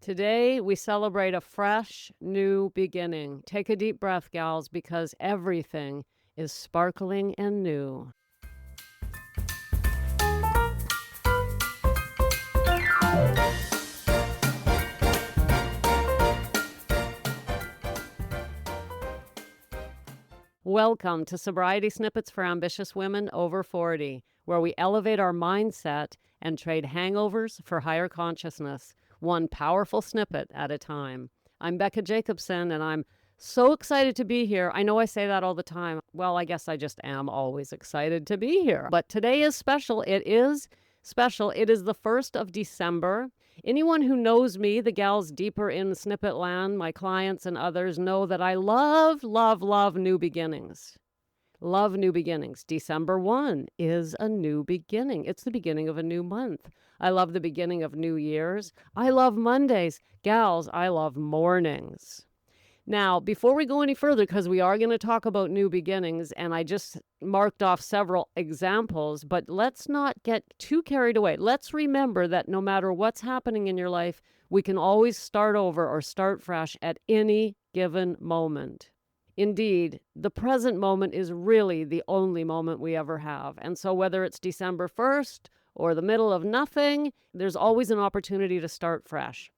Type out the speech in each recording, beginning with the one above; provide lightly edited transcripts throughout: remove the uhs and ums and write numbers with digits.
Today, we celebrate a fresh, new beginning. Take a deep breath, gals, because everything is sparkling and new. Welcome to Sobriety Snippets for Ambitious Women Over 40, where we elevate our mindset and trade hangovers for higher consciousness, one powerful snippet at a time. I'm Becca Jacobson, and I'm so excited to be here. I know I say that all the time. Well, I guess I just am always excited to be here. But today is special. It is special. It is the 1st of December. Anyone who knows me, the gals deeper in snippet land, my clients and others, know that I love, love, love new beginnings. Love new beginnings. December 1 is a new beginning. It's the beginning of a new month. I love the beginning of New Year's. I love Mondays. Gals, I love mornings. Now, before we go any further, because we are going to talk about new beginnings, and I just marked off several examples, but let's not get too carried away. Let's remember that no matter what's happening in your life, we can always start over or start fresh at any given moment. Indeed, the present moment is really the only moment we ever have. And so whether it's December 1st or the middle of nothing, there's always an opportunity to start fresh.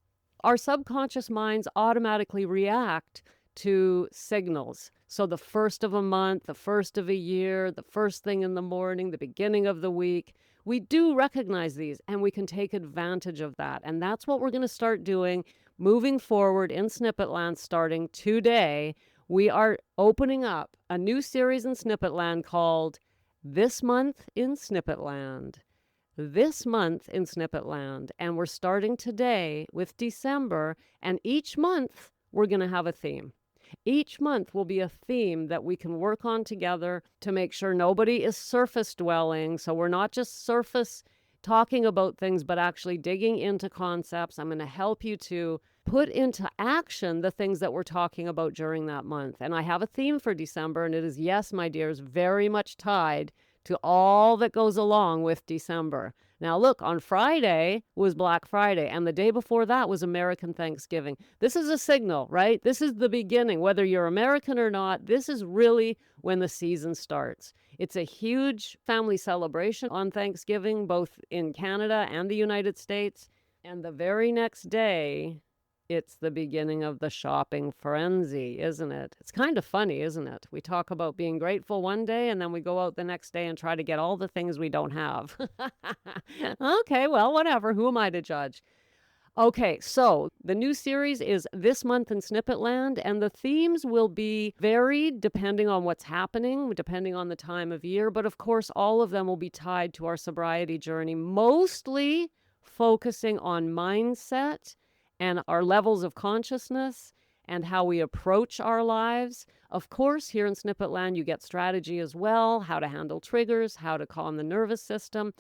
Our subconscious minds automatically react to signals. So the first of a month, the first of a year, the first thing in the morning, the beginning of the week, we do recognize these and we can take advantage of that. And that's what we're going to start doing moving forward in Snippet Land starting today. We are opening up a new series in Snippet Land called This Month in Snippet Land. This month in Snippet Land, and we're starting today with December, and each month we're going to have a theme. Each month will be a theme that we can work on together to make sure nobody is surface dwelling, so we're not just surface talking about things, but actually digging into concepts. I'm going to help you to put into action the things that we're talking about during that month. And I have a theme for December, and it is, yes, my dears, very much tied to all that goes along with December. Now, look, on Friday was Black Friday, and the day before that was American Thanksgiving. This is a signal, right? This is the beginning. Whether you're American or not, this is really when the season starts. It's a huge family celebration on Thanksgiving, both in Canada and the United States. And the very next day, it's the beginning of the shopping frenzy, isn't it? It's kind of funny, isn't it? We talk about being grateful one day and then we go out the next day and try to get all the things we don't have. Okay, well, whatever. Who am I to judge? Okay, so the new series is This Month in Snippet Land, and the themes will be varied depending on what's happening, depending on the time of year. But of course, all of them will be tied to our sobriety journey, mostly focusing on mindset and our levels of consciousness and how we approach our lives. Of course, here in Snippet Land, you get strategy as well, how to handle triggers, how to calm the nervous system.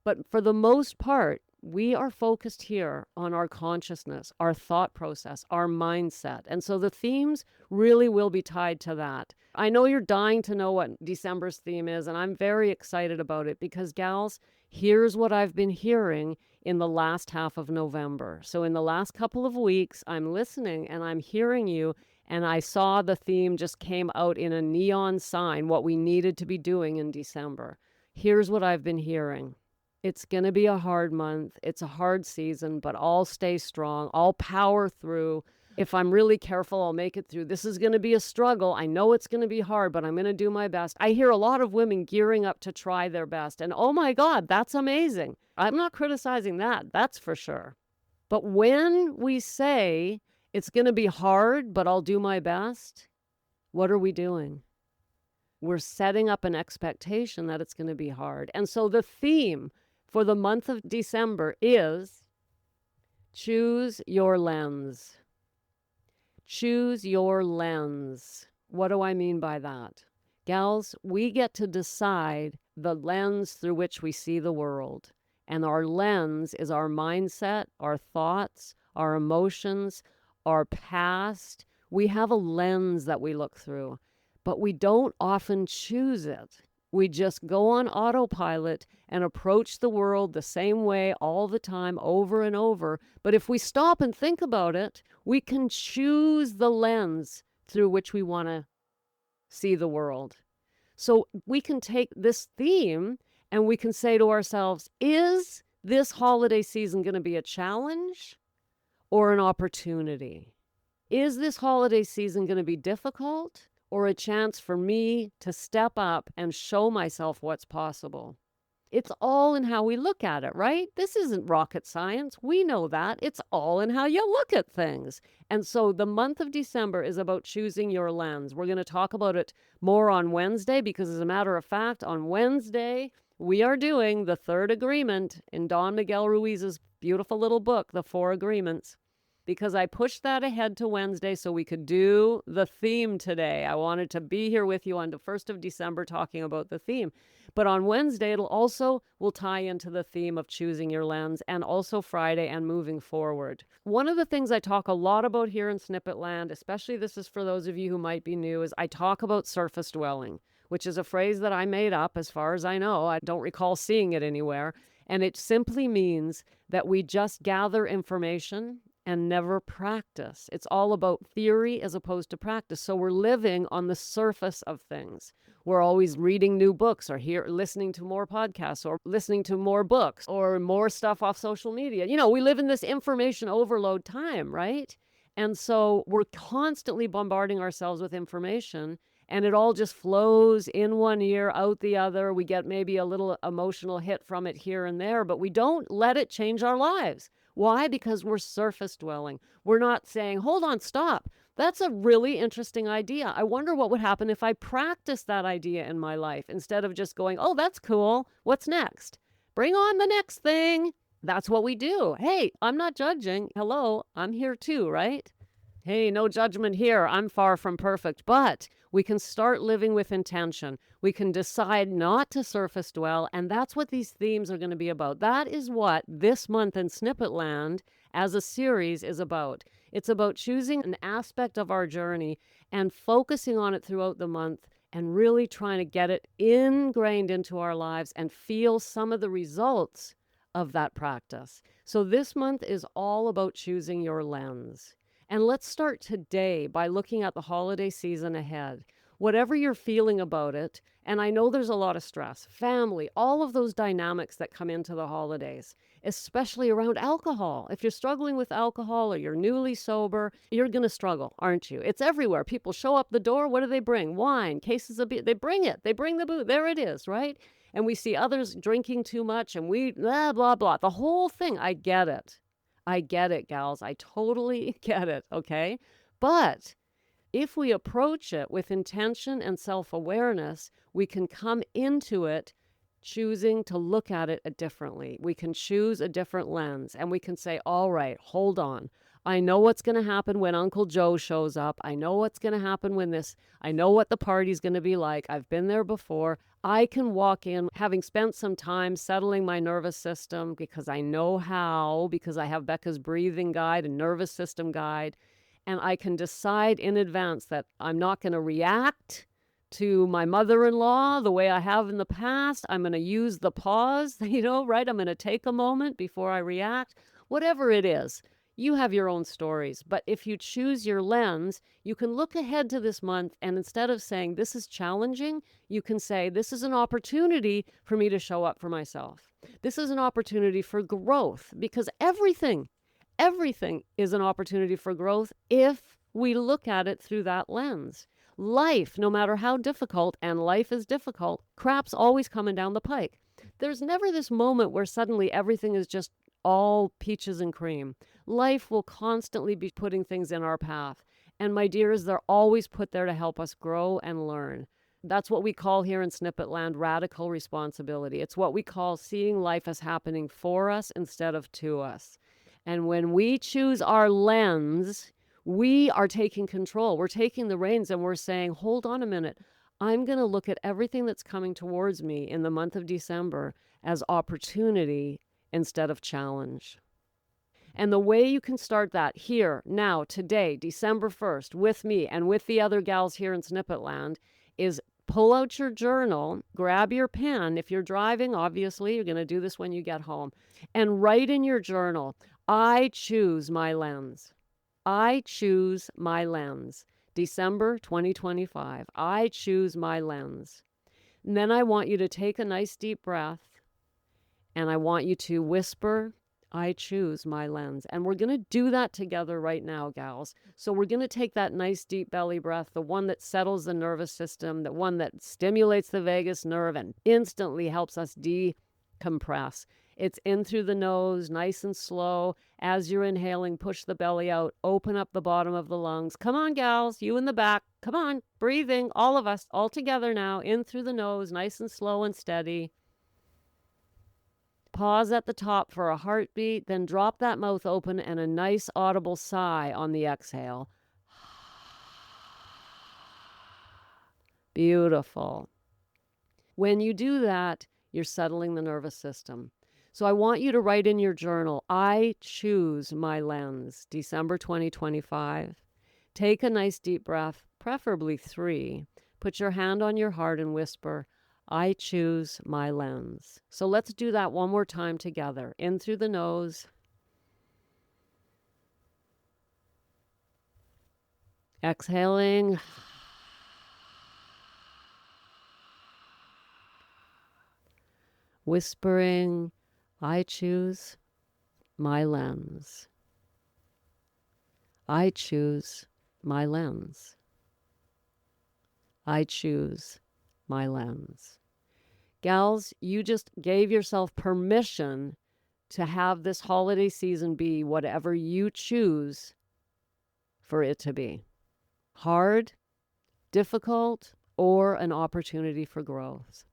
But for the most part, we are focused here on our consciousness, our thought process, our mindset. And so the themes really will be tied to that. I know you're dying to know what December's theme is, and I'm very excited about it because, gals, here's what I've been hearing in the last half of November. So in the last couple of weeks, I'm listening and I'm hearing you, and I saw the theme just came out in a neon sign, what we needed to be doing in December. Here's what I've been hearing. It's going to be a hard month. It's a hard season, but I'll stay strong. I'll power through. If I'm really careful, I'll make it through. This is going to be a struggle. I know it's going to be hard, but I'm going to do my best. I hear a lot of women gearing up to try their best. And oh my God, that's amazing. I'm not criticizing that. That's for sure. But when we say it's going to be hard, but I'll do my best, what are we doing? We're setting up an expectation that it's going to be hard. And so the theme for the month of December is choose your lens. Choose your lens. What do I mean by that? Gals, we get to decide the lens through which we see the world. And our lens is our mindset, our thoughts, our emotions, our past. We have a lens that we look through, but we don't often choose it. We just go on autopilot and approach the world the same way all the time, over and over. But if we stop and think about it, we can choose the lens through which we want to see the world. So we can take this theme and we can say to ourselves, is this holiday season going to be a challenge or an opportunity? Is this holiday season going to be difficult or a chance for me to step up and show myself what's possible? It's all in how we look at it, right? This isn't rocket science. We know that. It's all in how you look at things. And so the month of December is about choosing your lens. We're going to talk about it more on Wednesday because, as a matter of fact, on Wednesday, we are doing the third agreement in Don Miguel Ruiz's beautiful little book, The Four Agreements, because I pushed that ahead to Wednesday so we could do the theme today. I wanted to be here with you on the 1st of December talking about the theme. But on Wednesday, will tie into the theme of choosing your lens, and also Friday and moving forward. One of the things I talk a lot about here in Snippet Land, especially this is for those of you who might be new, is I talk about surface dwelling, which is a phrase that I made up as far as I know. I don't recall seeing it anywhere. And it simply means that we just gather information and never practice. It's all about theory as opposed to practice. So we're living on the surface of things. We're always reading new books or listening to more podcasts or listening to more books or more stuff off social media. We live in this information overload time, right? And so we're constantly bombarding ourselves with information, and it all just flows in one ear, out the other. We get maybe a little emotional hit from it here and there, but we don't let it change our lives. Why? Because we're surface dwelling. We're not saying, hold on, stop. That's a really interesting idea. I wonder what would happen if I practiced that idea in my life instead of just going, oh, that's cool. What's next? Bring on the next thing. That's what we do. Hey, I'm not judging. Hello, I'm here too, right? Hey, no judgment here. I'm far from perfect, but we can start living with intention. We can decide not to surface dwell, and that's what these themes are going to be about. That is what this month in Snippet Land as a series is about. It's about choosing an aspect of our journey and focusing on it throughout the month and really trying to get it ingrained into our lives and feel some of the results of that practice. So this month is all about choosing your lens. And let's start today by looking at the holiday season ahead. Whatever you're feeling about it, and I know there's a lot of stress, family, all of those dynamics that come into the holidays, especially around alcohol. If you're struggling with alcohol or you're newly sober, you're going to struggle, aren't you? It's everywhere. People show up the door. What do they bring? Wine, cases of beer. They bring it. They bring the booze. There it is, right? And we see others drinking too much and we blah, blah, blah. The whole thing, I get it. I get it, gals. I totally get it, okay? But if we approach it with intention and self-awareness, we can come into it choosing to look at it differently. We can choose a different lens, and we can say, all right, hold on. I know what's going to happen when Uncle Joe shows up. I know what's going to happen I know what the party's going to be like. I've been there before. I can walk in having spent some time settling my nervous system because I know how, because I have Becca's breathing guide and nervous system guide. And I can decide in advance that I'm not going to react to my mother-in-law the way I have in the past. I'm going to use the pause, right? I'm going to take a moment before I react. Whatever it is, you have your own stories. But if you choose your lens, you can look ahead to this month, and instead of saying this is challenging, you can say this is an opportunity for me to show up for myself. This is an opportunity for growth, because everything is an opportunity for growth if we look at it through that lens. Life, no matter how difficult, and life is difficult, crap's always coming down the pike. There's never this moment where suddenly everything is just all peaches and cream. Life will constantly be putting things in our path. And my dears, they're always put there to help us grow and learn. That's what we call here in Snippet Land radical responsibility. It's what we call seeing life as happening for us instead of to us. And when we choose our lens, we are taking control. We're taking the reins and we're saying, hold on a minute. I'm going to look at everything that's coming towards me in the month of December as opportunity instead of challenge. And the way you can start that here, now, today, December 1st, with me and with the other gals here in Snippet Land, is Pull out your journal, grab your pen. If you're driving, obviously, you're going to do this when you get home. And write in your journal, I choose my lens. I choose my lens. December 2025. I choose my lens. And then I want you to take a nice deep breath, and I want you to whisper, I choose my lens. And we're going to do that together right now, gals. So we're going to take that nice deep belly breath, the one that settles the nervous system, the one that stimulates the vagus nerve and instantly helps us decompress. It's in through the nose, nice and slow. As you're inhaling, push the belly out, open up the bottom of the lungs. Come on, gals, you in the back. Come on, breathing, all of us, all together now, in through the nose, nice and slow and steady. Pause at the top for a heartbeat, then drop that mouth open and a nice audible sigh on the exhale. Beautiful. When you do that, you're settling the nervous system. So I want you to write in your journal, I choose my lens, December 2025. Take a nice deep breath, preferably 3. Put your hand on your heart and whisper, I choose my lens. So let's do that one more time together. In through the nose. Exhaling. Whispering, I choose my lens. I choose my lens. I choose my lens. Gals, you just gave yourself permission to have this holiday season be whatever you choose for it to be. Hard, difficult, or an opportunity for growth.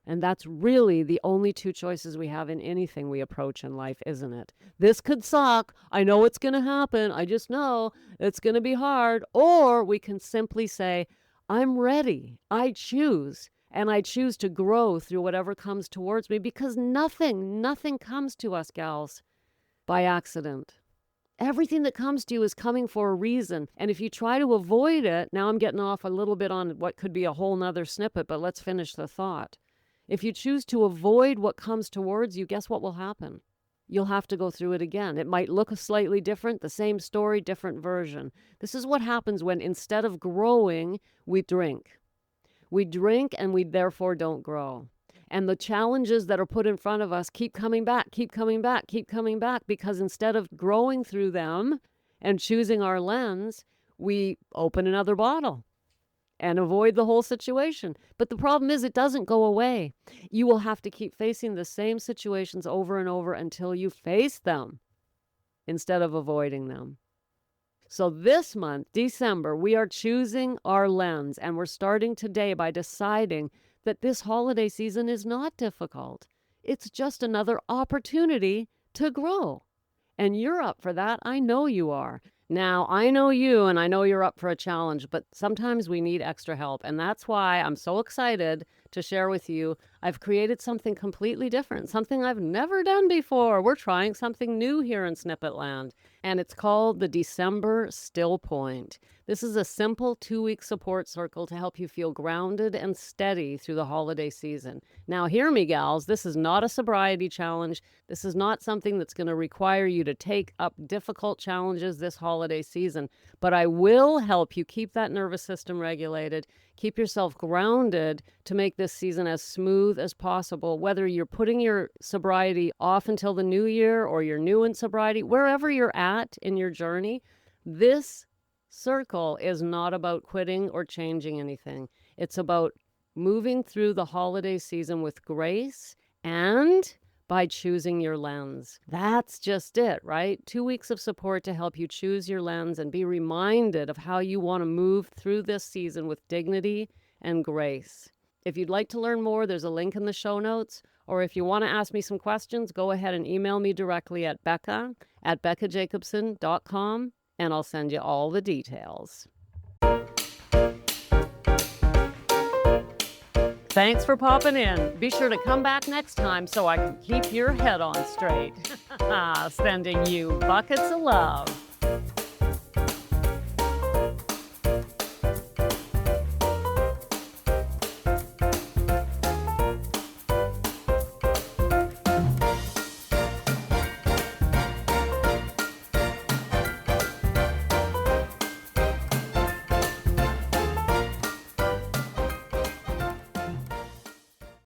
And that's really the only 2 choices we have in anything we approach in life, isn't it? This could suck. I know it's going to happen. I just know it's going to be hard. Or we can simply say, I'm ready. I choose. And I choose to grow through whatever comes towards me, because nothing comes to us, gals, by accident. Everything that comes to you is coming for a reason. And if you try to avoid it, now I'm getting off a little bit on what could be a whole nother snippet, but let's finish the thought. If you choose to avoid what comes towards you, guess what will happen? You'll have to go through it again. It might look slightly different, the same story, different version. This is what happens when instead of growing, we drink. We drink and we therefore don't grow. And the challenges that are put in front of us keep coming back, because instead of growing through them and choosing our lens, we open another bottle and avoid the whole situation. But the problem is it doesn't go away. You will have to keep facing the same situations over and over until you face them instead of avoiding them. So this month, December, we are choosing our lens, and we're starting today by deciding that this holiday season is not difficult. It's just another opportunity to grow. And you're up for that. I know you are. Now, I know you and I know you're up for a challenge, but sometimes we need extra help. And that's why I'm so excited to share with you. I've created something completely different, something I've never done before. We're trying something new here in Snippet Land, and it's called the December Still Point. This is a simple 2-week support circle to help you feel grounded and steady through the holiday season. Now, hear me, gals. This is not a sobriety challenge. This is not something that's going to require you to take up difficult challenges this holiday season, but I will help you keep that nervous system regulated, keep yourself grounded to make this season as smooth as possible, whether you're putting your sobriety off until the new year or you're new in sobriety, wherever you're at in your journey. This circle is not about quitting or changing anything. It's about moving through the holiday season with grace and by choosing your lens. That's just it, right? 2 weeks of support to help you choose your lens and be reminded of how you want to move through this season with dignity and grace. If you'd like to learn more, there's a link in the show notes. Or if you want to ask me some questions, go ahead and email me directly at Becca@beccajacobson.com, and I'll send you all the details. Thanks for popping in. Be sure to come back next time so I can keep your head on straight. Sending you buckets of love.